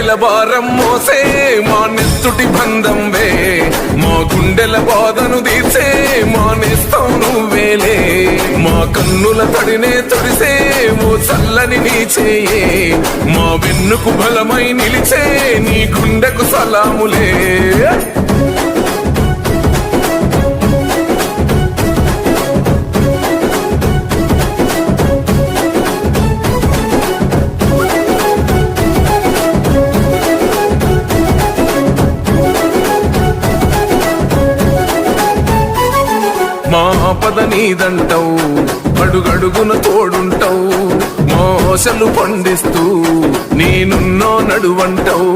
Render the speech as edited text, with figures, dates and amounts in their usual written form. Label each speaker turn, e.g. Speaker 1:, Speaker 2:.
Speaker 1: పల్లెల భారం మోసే మా నెత్తుటి బంధంవే, మా గుండెల బాధను తీర్చే మా నేస్తం నువ్వేలే. మా కన్నుల తడినే తొడిసే ఓ చల్లని నీ చేయే, మా వెన్నుకు బలమై నిలిచే నీ గుండెకు సలాములే. మా ఆపద నీదంటావు, అడుగడుగున తోడుంటావు, మోసలు పండిస్తూ నేనున్నో నడువంటావు.